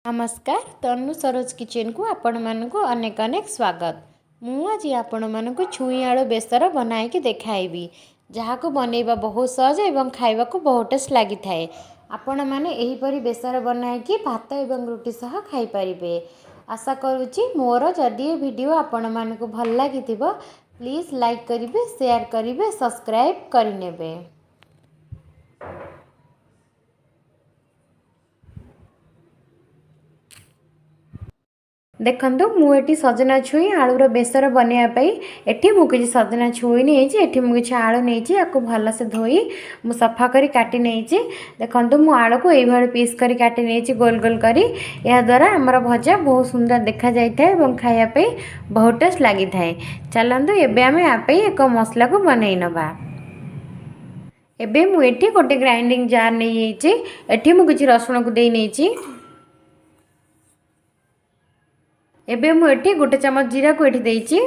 नमस्कार तनु सरोज किचन को आपण मानक अनेक अनेक स्वागत। मु आज आपण मानक छुई आलू बेसर बनाई देखाइबी जहाँ को बनैबा बहुत सहज एवं खाइबा को बहुत टेस्ट लगी थाए। आपण माने एही परी बेसर बनाई भात एवं रुटी सह खाई परिबे। आशा करुच्ची मोर जदि ये वीडियो आपण मानक भल लगी प्लीज लाइक करिवे, शेयर करिवे, सब्सक्राइब करिनेबे। देखंतु मुझे सजना छुई आलूर बेसर बनवाई एटी मुझे सजना छुई नहीं मुझे आलू नहीं आपको भलसे धोई मु सफा करी काटी नहीं। देखंतु मु आलू को ये पीस करी काटी नहीं गोल गोल करी। या द्वारा आमर भजा बहुत सुंदर देखा जाए और खायापी बहुत टेस्ट लगी थाए। चलतु एबे आमे आपे एक मसला को बनई नबा। एबे मु एटी गोटे ग्राइंडिंग जार नहीं एटी मु किछि रसुण को दे नहीं। एबे मु एटी गोटे चमच जीरा को एटी देइची।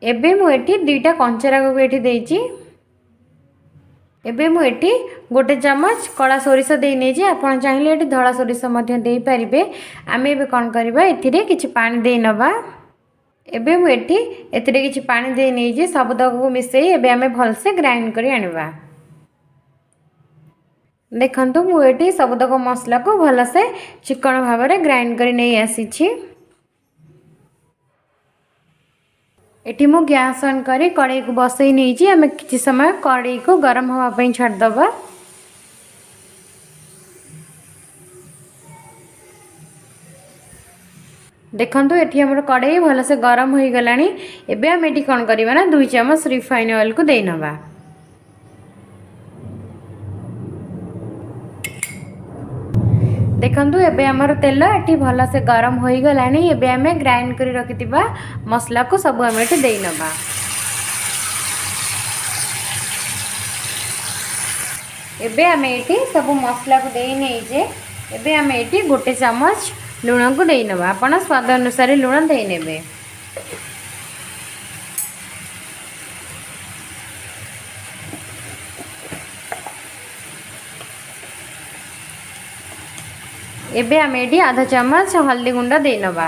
एबे मु एटी दुईटा कंचराग को एटी देइची। एबे मु एटी गोटे चमच कड़ा सोरिष दे नहीं। आपण चाहिए एटी धड़ा सोरिष मध्य दे पारिबे। आमे एबे कोन करबा एथिरे किछि पानी दे नबा। एबे मु एटी एथिरे किछि पानी दे नहीं सब तक को मिसई एबे आमे भलसे ग्राइंड करी आनिबा। देखंतु मुझे सबतक मसला को भलसे चिकन भाव में ग्राइंड कर नहीं आसी। एटी मु गैस ऑन करी कड़ाई को बसई नहीं आम कि समय कड़ाई को गरम होगापी छाड़दबा। देखंतु एटी हमर कड़ाई भलसे गरम हो गलानी। एबे आम एटी कोन करबा ना 2 चम्मच रिफाइन ऑयल को दे नबा। देखंतु एबे हमर तेल एटी भलसे गरम हो गलानी। एबे आमे ग्राइंड करी रखितिबा मसला को सब आमे एटी देई नबा। एबे आमे एटी सब मसला को देई नै जे एबे आमे एटी गोटे चम्मच लूण को देई नबा। आपण स्वाद अनुसार लूण देई नेबे। एबे आमे एटी आधा चम्मच हल्दी गुंडा दे नबा।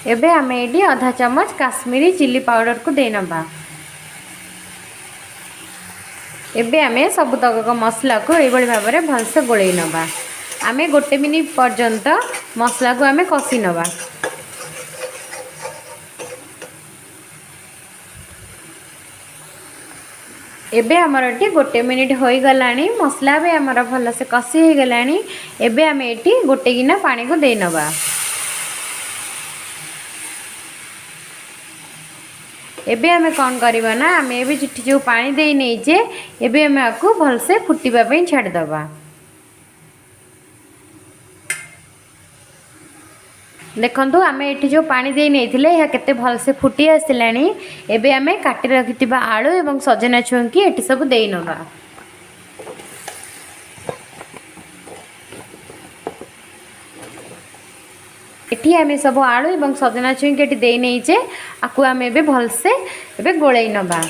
एबे आमे एटी आधा चम्मच काश्मीरी चिली पाउडर को दे नबा। एबे आमे सब तक मसला को एबोली भाव में भलसे गोळई नबा। आमे गोटे मिनिट पर्यंत मसला को आमे कसी नबा। एबे हमर एटी गोटे मिनिट हो गलानी। मसला भी हमर भलसे कसी हो गलानी। एबे आमे एटी गोटे गिना पानी को दे नबा। एबे आमे कोन करबा ना आमे एबे चिट्ठी जो पानी दे नै जे एबे आमे आकु भलसे फुटीबा पई छाड़ दबा। देखंतु आमे एठी जो पानी दे नै थिले या केते भलसे फुटी आसिलानी। एबे आमे काटी रखितिबा आलू एवं सजना छुंकी एठी सब देई नबा। एठी आमे सब आलू एवं सजना छुंकी एठी देई नै जे आकु आमे एबे भलसे एबे गोळई नबा।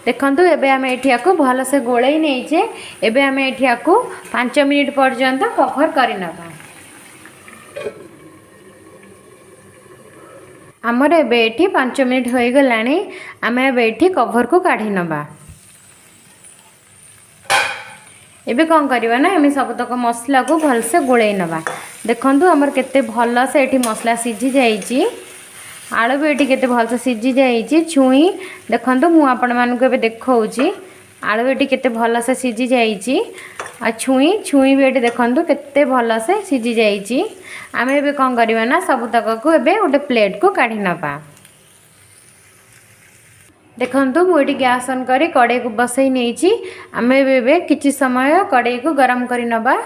देखंतु एबे आमे एठी आकु भलसे गोळई नै जे एबे आमे एठी आकु 5 मिनिट पर्यंत कवर करि नबा। हमर एबे एठी 5 मिनिट हो गलानी। आमे एबे एठी कवर को काढी नबा। एबे कोन करबा ना आमे सब तक मसला को भलसे गोळई नबा। देखंतु हमर केते भलसे एठी मसला सिझी जाईची। आलू भी ये केते भलसे सिझी जाइए। छुई देखंतु मु आपण मानक एबे देखौची आलू ये केते भलसे सिझी जाइए। आ छुई भी ये देखंतु केते भलसे सिझी जाइए। आमे एबे कोन करबा ना सब तक को एबे गोटे प्लेट को काढी नबा। देखंतु मु ये गैस ऑन करी कड़ाई को बसई नैची। आमे एबे किछि समय कड़ाई को गरम करी नबा।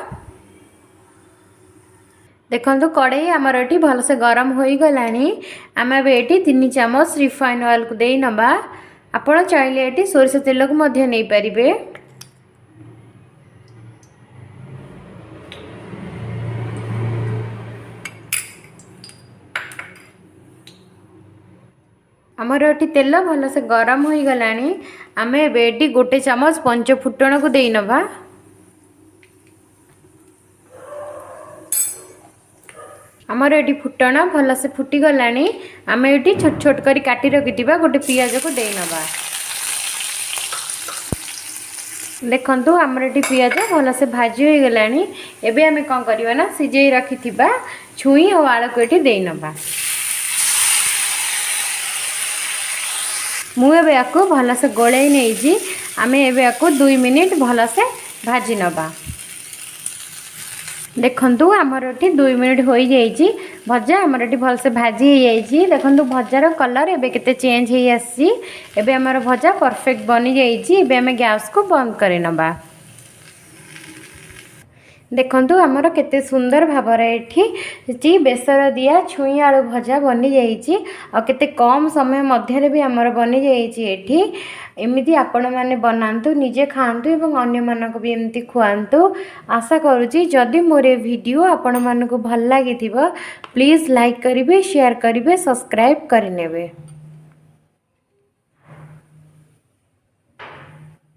देखंतु कड़ाई आमर एटी भलसे गरम हो गलानी। आमे एबे एटी 3 चम्मच रिफाइन ऑयल को देई नबा। आपण चाहिले एटी सोरिष तेल को मध्य नै परिबे। आमर ये तेल भल से गरम हो गलानी आम एटी गोटे चामच पंच फुटण को दे नवा। आमर ये फुटण भल से फुटी गलानी आम ये छोट छोट कर काटी रखि गोटे पियाज को दे नवा। देखंतु आमर ये पियाज भल से भाजी हो गलानी। एबे आमे कौन करबा ना सिझे रखि छुई और आलू को ये दे नवा। मुझे आपको भल से गोले नहीं आम एबे आपको 2 मिनिट भल से भाजी नवा। देखंतु आमर ये 2 मिनिट हो जाइए भजा आमर ये भल से भाजी हो जाइए। देखंतु भजार कलर एबे केते चेंज हो आसी। एबे आमर भजा परफेक्ट बनी जाइए। एबे आम गैस को बंद कर नवा। देखंतु आमर केते सुंदर भावर एठी बेसर दिया छुई आलू भजा बनी जाइए और केते कम समय मध्य भी आमर बनी जाइए। एठी एमिति आपण माने बनांतु निजे खांतु एवं अन्य मानक भी एमिति खुआंतु। आशा करूची जदि मोर ए वीडियो आपण मानक भल लागिथिबो प्लीज लाइक करिवे शेयर करिवे सब्सक्राइब करिनेबे।